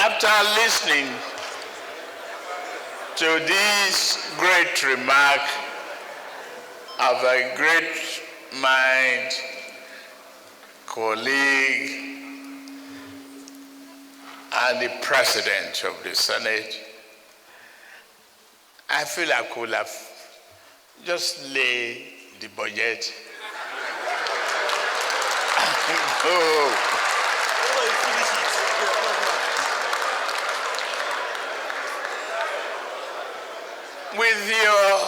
After listening to this great remark of a great mind, colleague, and the President of the Senate, I feel I could have just lay the budget. With your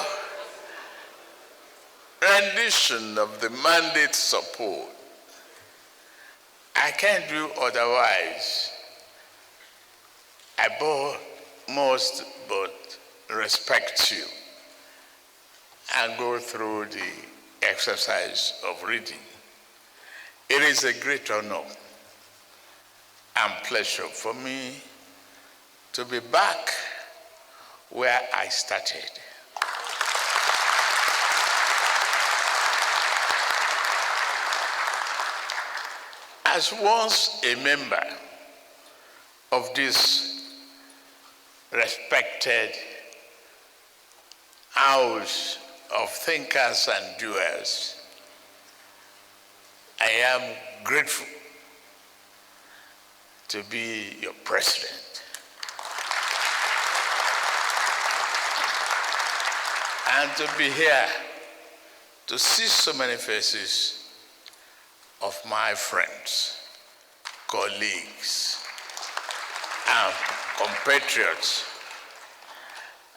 rendition of the mandate support, I can't do otherwise. I must but respect you and go through the exercise of reading. It is a great honor and pleasure for me to be back where I started. As once a member of this respected house of thinkers and doers, I am grateful to be your president and to be here to see so many faces of my friends, colleagues, and compatriots.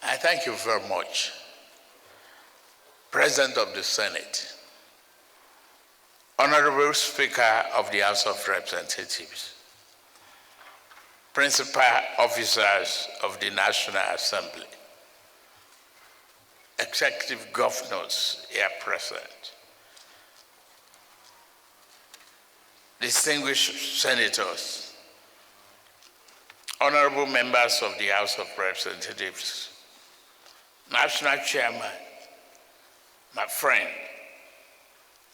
I thank you very much, President of the Senate, Honorable Speaker of the House of Representatives, Principal Officers of the National Assembly, Executive Governors here present, distinguished senators, honorable members of the House of Representatives, National Chairman, my friend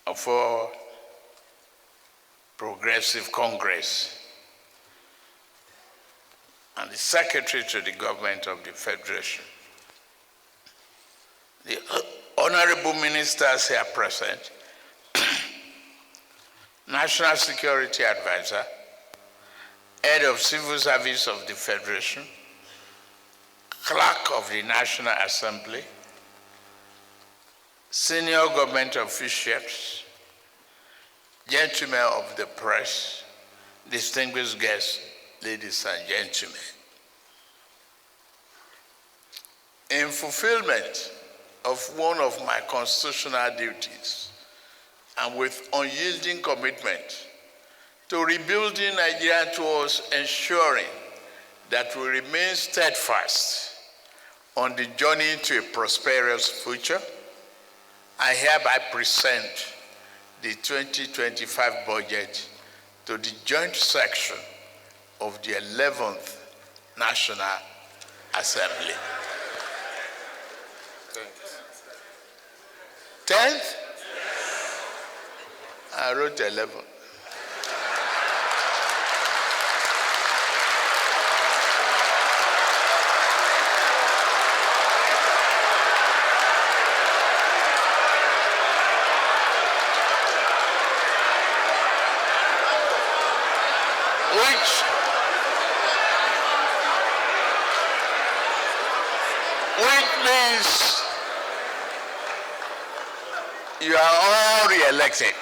of all Progressive Congress, and the Secretary to the Government of the Federation, the honorable ministers here present, National Security Advisor, Head of Civil Service of the Federation, Clerk of the National Assembly, Senior Government Officials, Gentlemen of the Press, distinguished guests, ladies and gentlemen. In fulfillment of one of my constitutional duties, and with unyielding commitment to rebuilding Nigeria towards ensuring that we remain steadfast on the journey to a prosperous future, I hereby present the 2025 budget to the joint section of the 11th National Assembly. 10th? I wrote 11. Which means you are all re-elected.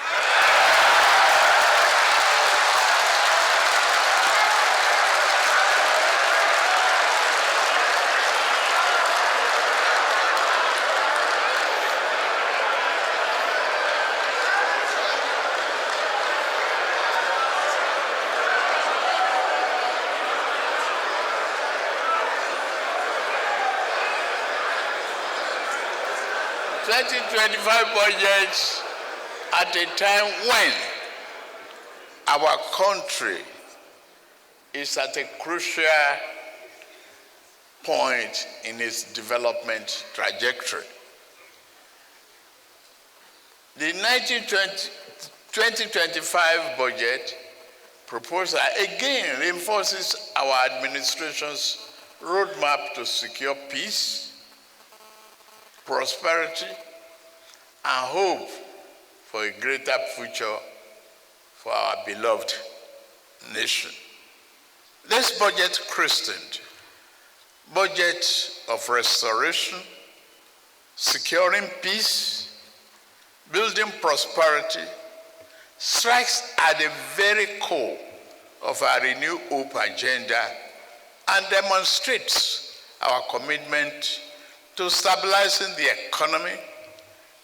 The 2025 budget at a time when our country is at a crucial point in its development trajectory. The 2025 budget proposal again reinforces our administration's roadmap to secure peace, prosperity, and hope for a greater future for our beloved nation. This budget, christened Budget of Restoration, Securing Peace, Building Prosperity, strikes at the very core of our Renew Hope agenda and demonstrates our commitment to stabilizing the economy,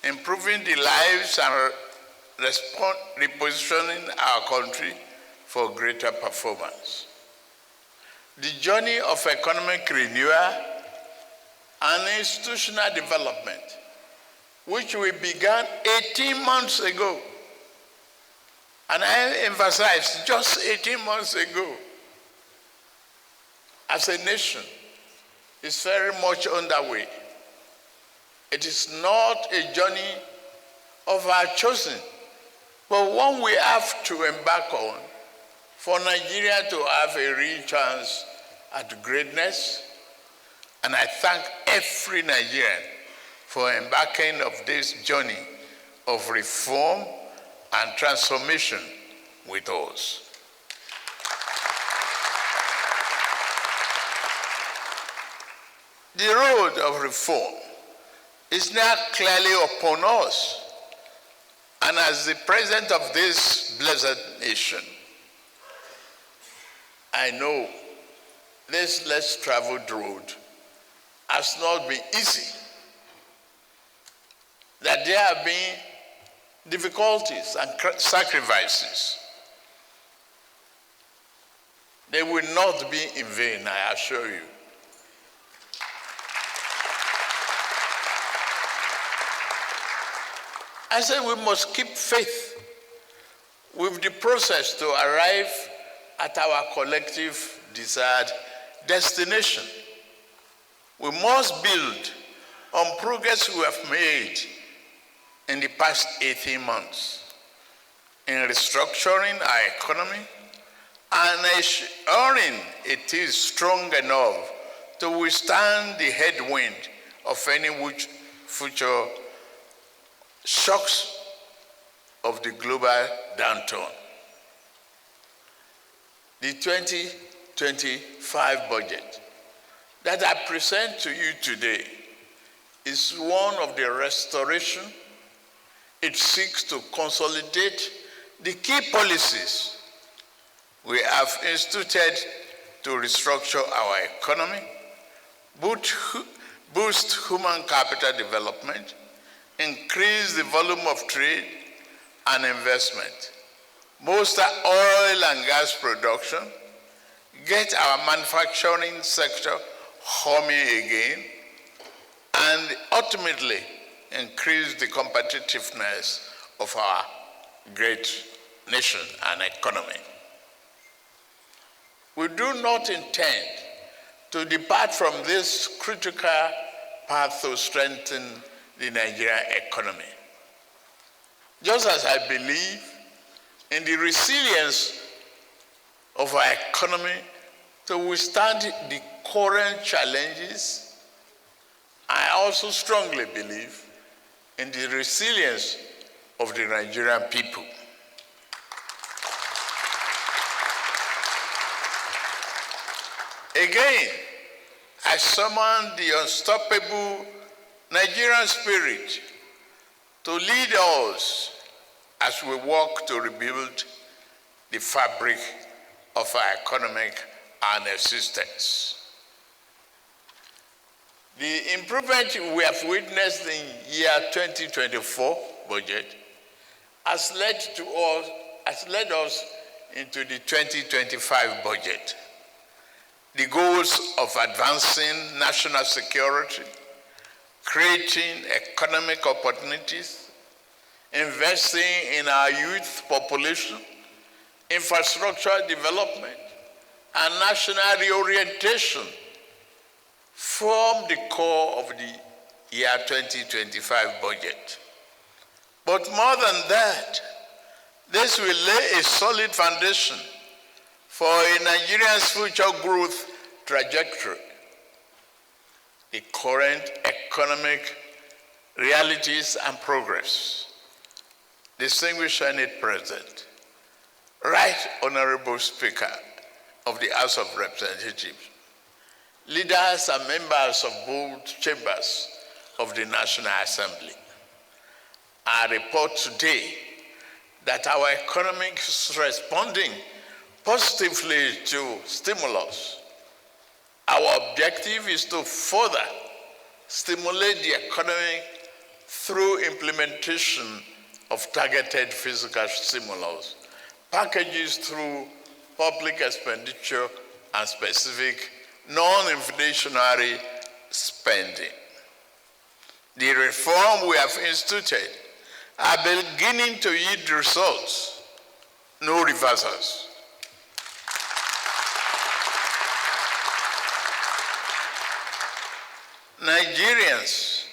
improving the lives, and repositioning our country for greater performance. The journey of economic renewal and institutional development, which we began 18 months ago, and I emphasize just 18 months ago, as a nation, is very much underway. It is not a journey of our choosing, but one we have to embark on for Nigeria to have a real chance at greatness. And I thank every Nigerian for embarking on this journey of reform and transformation with us. The road of reform is now clearly upon us. And as the president of this blessed nation, I know this less traveled road has not been easy, that there have been difficulties and sacrifices. They will not be in vain, I assure you. I said we must keep faith with the process to arrive at our collective desired destination. We must build on progress we have made in the past 18 months in restructuring our economy and ensuring it is strong enough to withstand the headwind of any future shocks of the global downturn. The 2025 budget that I present to you today is one of the restoration. It seeks to consolidate the key policies we have instituted to restructure our economy, boost human capital development, increase the volume of trade and investment, bolster oil and gas production, get our manufacturing sector humming again, and ultimately increase the competitiveness of our great nation and economy. We do not intend to depart from this critical path to strengthen the Nigerian economy. Just as I believe in the resilience of our economy to withstand the current challenges, I also strongly believe in the resilience of the Nigerian people. Again, I summon the unstoppable Nigerian spirit to lead us as we work to rebuild the fabric of our economic and existence. The improvement we have witnessed in year 2024 budget has led us into the 2025 budget. The goals of advancing national security, creating economic opportunities, investing in our youth population, infrastructure development, and national reorientation form the core of the year 2025 budget. But more than that, this will lay a solid foundation for Nigeria's future growth trajectory, the current economic realities and progress. Distinguished Senate President, Right Honorable Speaker of the House of Representatives, leaders and members of both chambers of the National Assembly, I report today that our economy is responding positively to stimulus. Our objective is to further stimulate the economy through implementation of targeted fiscal stimulus, packages through public expenditure and specific non-inflationary spending. The reform we have instituted are beginning to yield results, no reversals. Nigerians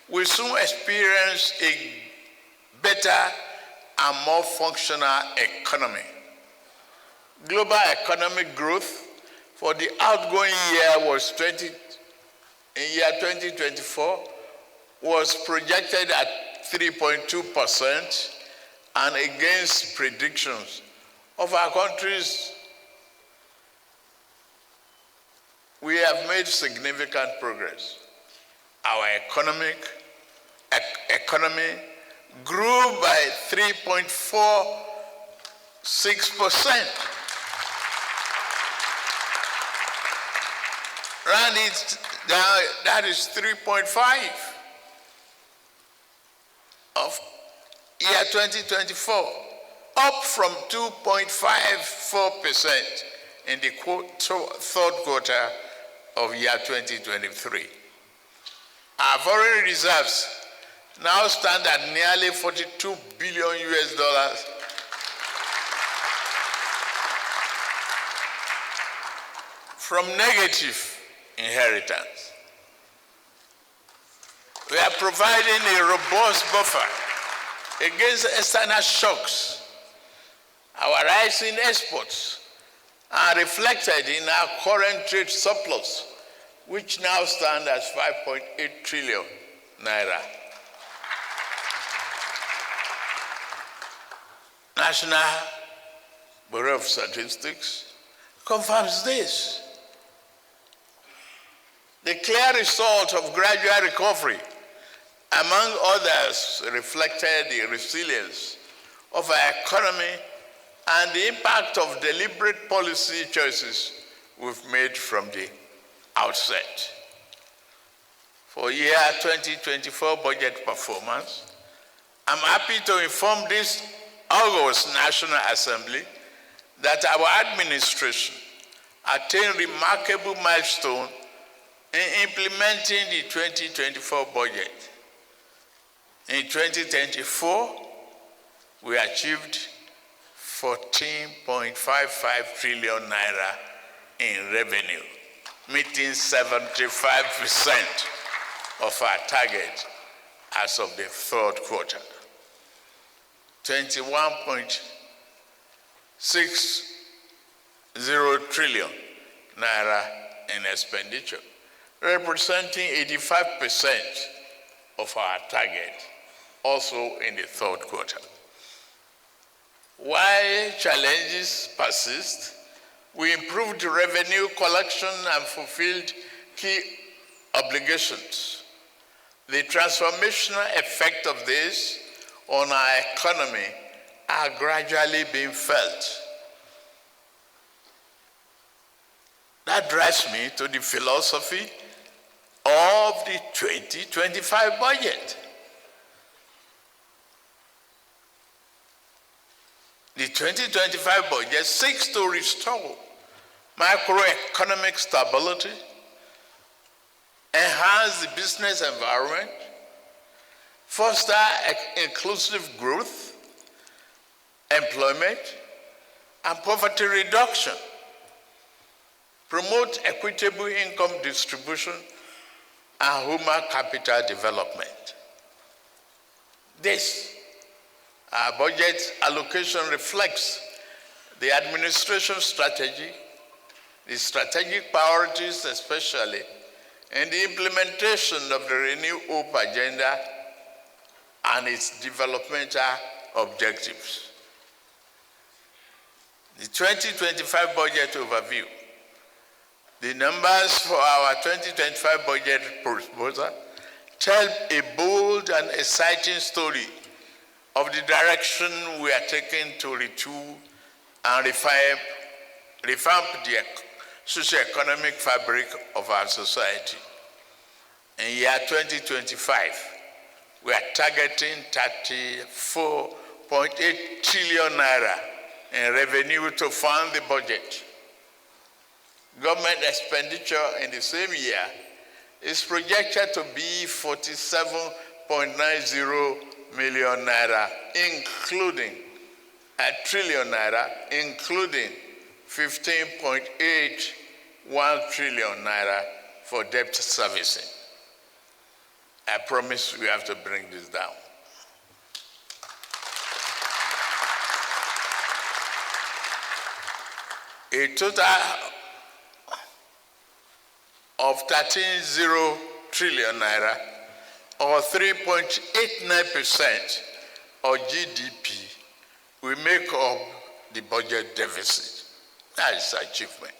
will soon experience a better and more functional economy. Global economic growth for the outgoing year was 2024 was projected at 3.2%, and against predictions of our countries, we have made significant progress. Our economy grew by 3.46%. Round it down, that is 3.5 of year 2024, up from 2.54% in the third quarter of year 2023. Our foreign reserves now stand at nearly $42 billion from negative inheritance. We are providing a robust buffer against external shocks. Our rising exports are reflected in our current trade surplus, which now stands at 5.8 trillion naira. National Bureau of Statistics confirms this. The clear result of gradual recovery, among others, reflected the resilience of our economy and the impact of deliberate policy choices we've made from the outset. For year 2024 budget performance, I'm happy to inform this August National Assembly that our administration attained remarkable milestone in implementing the 2024 budget. In 2024, we achieved 14.55 trillion naira in revenue, meeting 75% of our target as of the third quarter. 21.60 trillion naira in expenditure, representing 85% of our target, also in the third quarter. While challenges persist, we improved revenue collection and fulfilled key obligations. The transformational effect of this on our economy are gradually being felt. That drives me to the philosophy of the 2025 budget. The 2025 budget seeks to restore macroeconomic stability, enhance the business environment, foster inclusive growth, employment, and poverty reduction, promote equitable income distribution, and human capital development. This, our budget allocation reflects the administration strategy, the strategic priorities especially, and the implementation of the Renew Hope agenda and its developmental objectives. The 2025 budget overview. The numbers for our 2025 budget proposal tell a bold and exciting story of the direction we are taking to retool and revamp the socio-economic fabric of our society. In year 2025, we are targeting 34.8 trillion naira in revenue to fund the budget. Government expenditure in the same year is projected to be 47.90 million naira, including a trillion naira, including 15.81 trillion naira for debt servicing. I promise we have to bring this down. A total of 13.0 trillion naira, or 3.89% of GDP, we make up the budget deficit. That is achievement.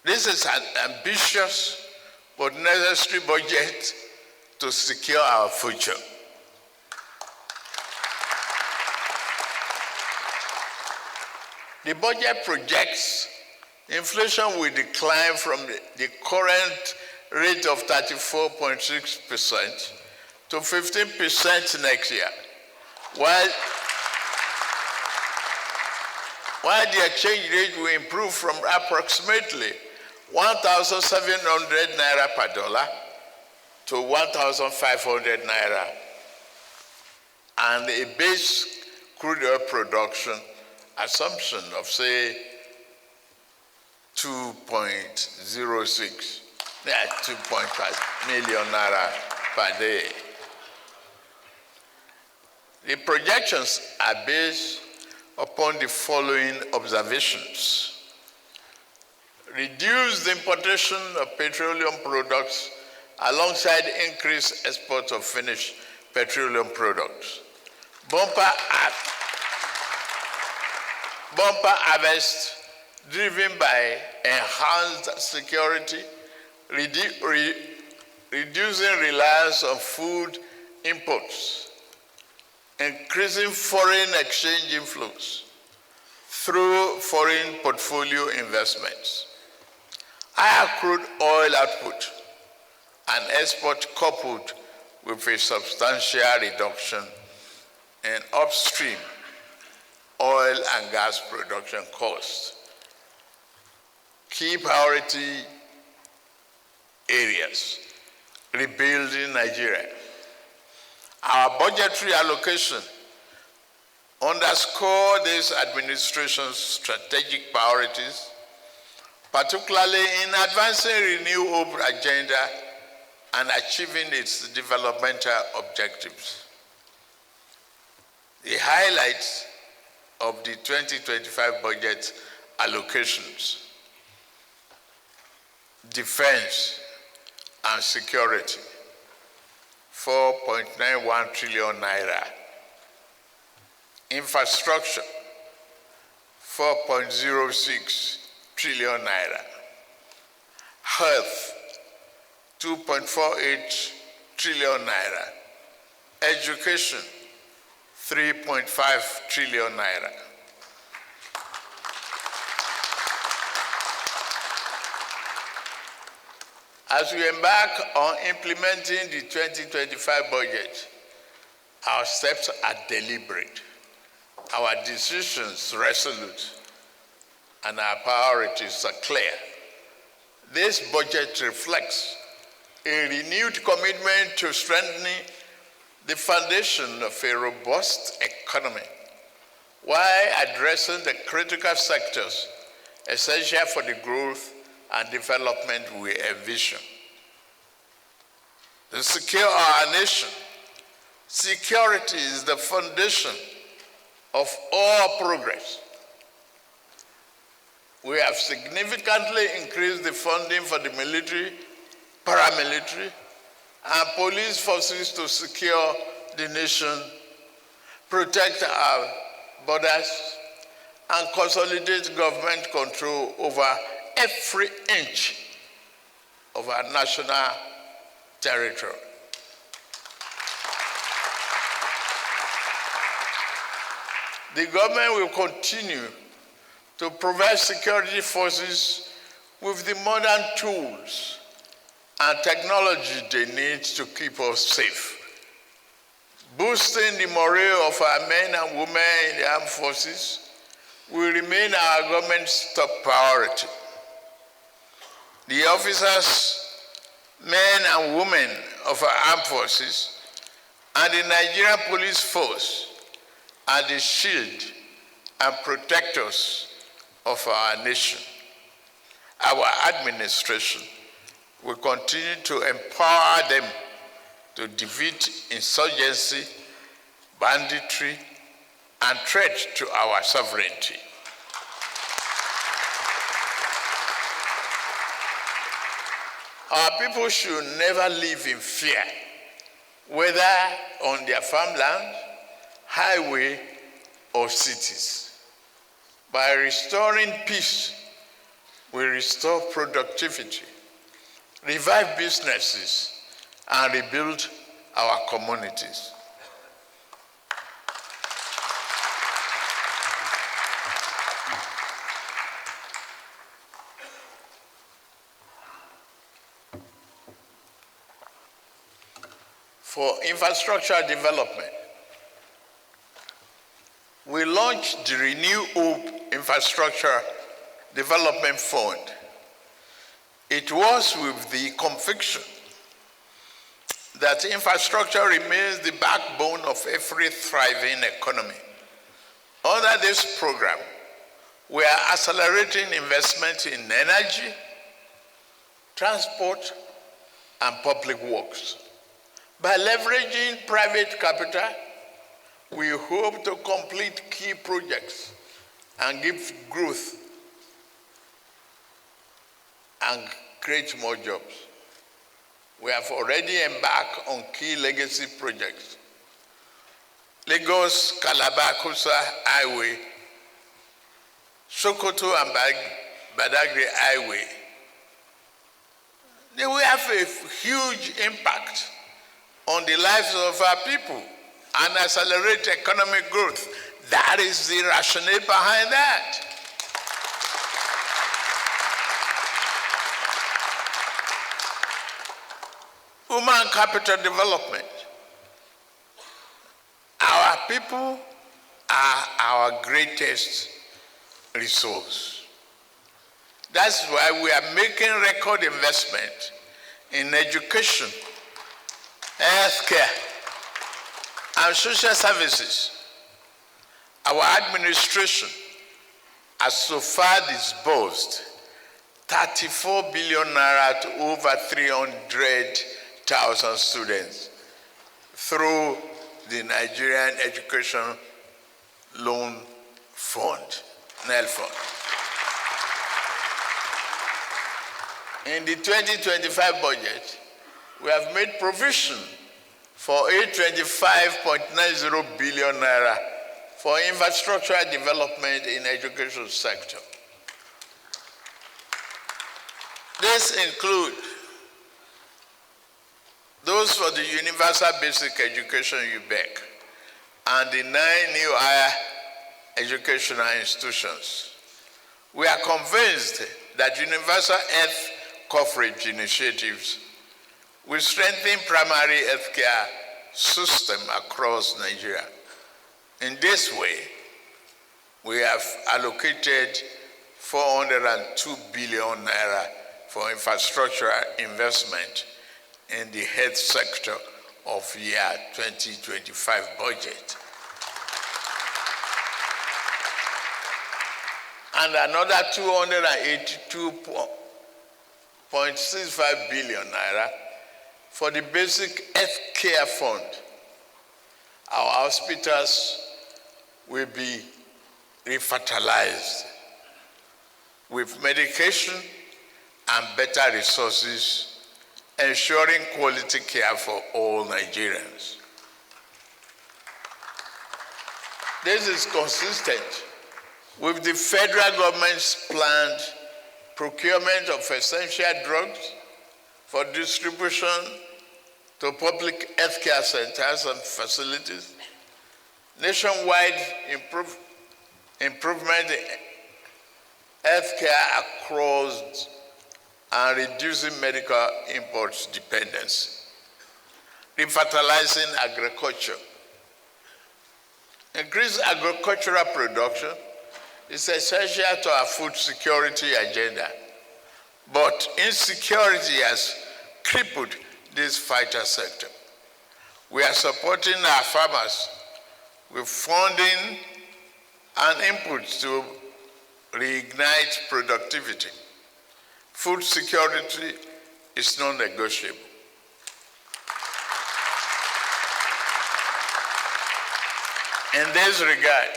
This is an ambitious but necessary budget to secure our future. The budget projects inflation will decline from the current rate of 34.6% to 15% next year, while the exchange rate will improve from approximately 1,700 naira per dollar to 1,500 naira, and a base crude oil production assumption of, say, 2.06, 2.5 million naira per day. The projections are based upon the following observations. Reduce the importation of petroleum products alongside increased exports of finished petroleum products. Bumper harvest driven by enhanced security, reducing reliance on food imports, increasing foreign exchange inflows through foreign portfolio investments, higher crude oil output and export coupled with a substantial reduction in upstream oil and gas production costs. Key priority areas: rebuilding Nigeria. Our budgetary allocation underscore this administration's strategic priorities, particularly in advancing Renew Hope agenda and achieving its developmental objectives. The highlights of the 2025 budget allocations: defense and security, 4.91 trillion naira. Infrastructure, 4.06 trillion naira. Health, 2.48 trillion naira. Education, 3.5 trillion naira. As we embark on implementing the 2025 budget, our steps are deliberate, our decisions resolute, and our priorities are clear. This budget reflects a renewed commitment to strengthening the foundation of a robust economy while addressing the critical sectors essential for the growth and development we envision. To secure our nation, security is the foundation of all progress. We have significantly increased the funding for the military, paramilitary, and police forces to secure the nation, protect our borders, and consolidate government control over every inch of our national territory. The government will continue to provide security forces with the modern tools and technology they need to keep us safe. Boosting the morale of our men and women in the armed forces will remain our government's top priority. The officers, men and women of our armed forces and the Nigerian police force are the shield and protectors of our nation. Our administration will continue to empower them to defeat insurgency, banditry, and threat to our sovereignty. Our people should never live in fear, whether on their farmland, highway, or cities. By restoring peace, we restore productivity, revive businesses, and rebuild our communities. For infrastructure development, we launched the Renew Hope Infrastructure Development Fund. It was with the conviction that infrastructure remains the backbone of every thriving economy. Under this program, we are accelerating investment in energy, transport, and public works. By leveraging private capital, we hope to complete key projects and give growth and create more jobs. We have already embarked on key legacy projects. Lagos-Calabar-Kosa Highway, Sokoto and Badagry Highway. They will have a huge impact on the lives of our people and accelerate economic growth. That is the rationale behind that. Human capital development. Our people are our greatest resource. That's why we are making record investment in education, healthcare, and social services. Our administration has so far disbursed 34 billion naira to over 300,000 students through the Nigerian Education Loan Fund, NEL Fund. In the 2025 budget, we have made provision for 825.90 billion naira for infrastructure development in the education sector. This includes those for the Universal Basic Education UBEC and the 9 new higher educational institutions. We are convinced that universal health coverage initiatives will strengthen primary healthcare system across Nigeria. In this way, we have allocated 402 billion naira for infrastructure investment in the health sector of year 2025 budget. And another 282.65 billion naira for the basic health care fund. Our hospitals will be refertilized with medication and better resources, ensuring quality care for all Nigerians. This is consistent with the federal government's planned procurement of essential drugs for distribution to public healthcare centers and facilities, nationwide improvement in healthcare across and reducing medical imports dependency, refertilizing agriculture. Increased agricultural production is essential to our food security agenda, but insecurity has crippled this vital sector. We are supporting our farmers with funding and inputs to reignite productivity. Food security is non-negotiable. In this regard,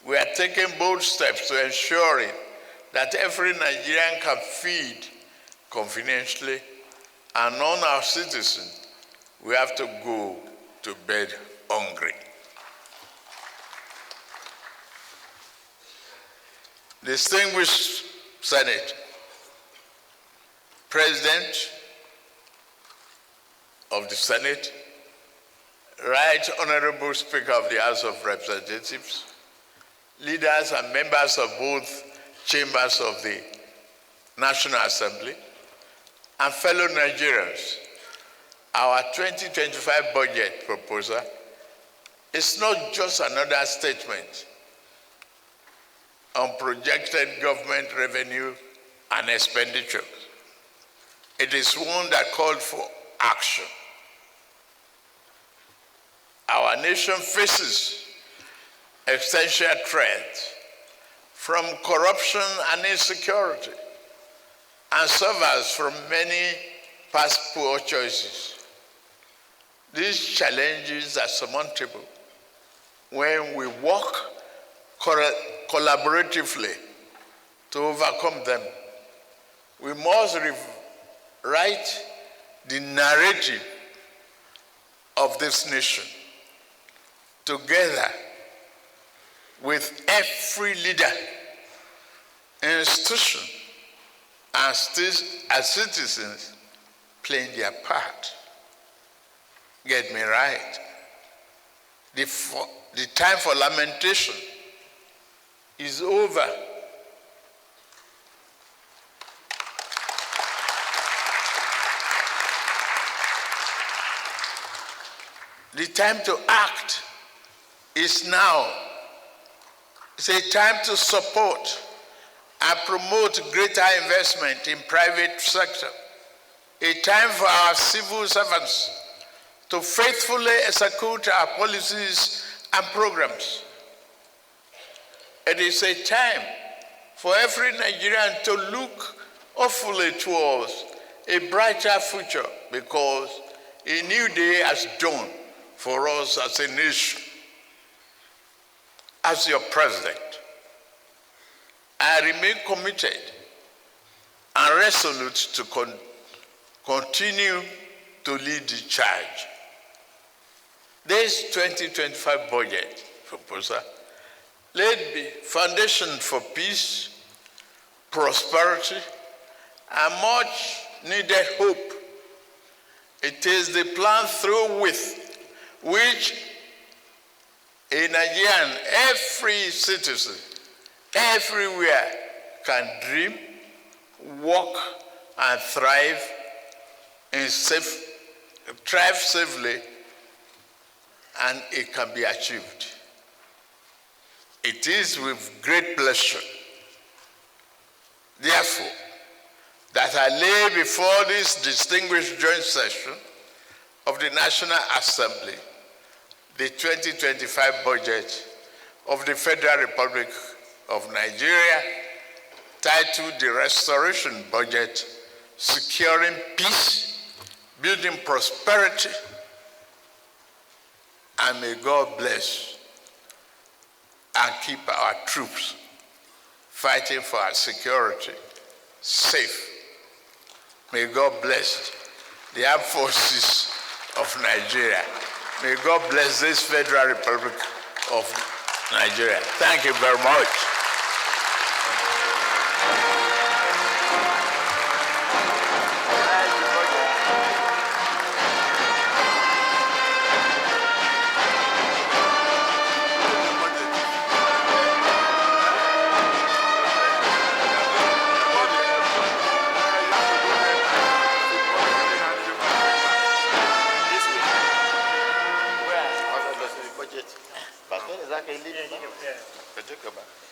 we are taking bold steps to ensuring that every Nigerian can feed conveniently, and none our citizens will have to go to bed hungry. Distinguished Senate, President of the Senate, Right Honorable Speaker of the House of Representatives, leaders and members of both chambers of the National Assembly, and fellow Nigerians, our 2025 budget proposal is not just another statement on projected government revenue and expenditure. It is one that called for action. Our nation faces existential threats from corruption and insecurity, and suffers from many past poor choices. These challenges are surmountable when we work collaboratively to overcome them. We must rewrite the narrative of this nation together with every leader, institution, and citizens playing their part. Get me right. The time for lamentation is over. The time to act is now. It's a time to support and promote greater investment in private sector. A time for our civil servants to faithfully execute our policies and programs. It is a time for every Nigerian to look hopefully towards a brighter future, because a new day has dawned for us as a nation. As your president, I remain committed and resolute to continue to lead the charge. This 2025 budget proposal laid the foundation for peace, prosperity, and much needed hope. It is the plan through which a Nigerian, every citizen, everywhere can dream, work, and thrive safely, and it can be achieved. It is with great pleasure, therefore, that I lay before this distinguished joint session of the National Assembly the 2025 budget of the Federal Republic of Nigeria, titled the Restoration Budget, Securing Peace, Building Prosperity, and may God bless and keep our troops fighting for our security safe. May God bless the armed forces of Nigeria. May God bless this Federal Republic of Nigeria. Thank you very much.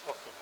Okay.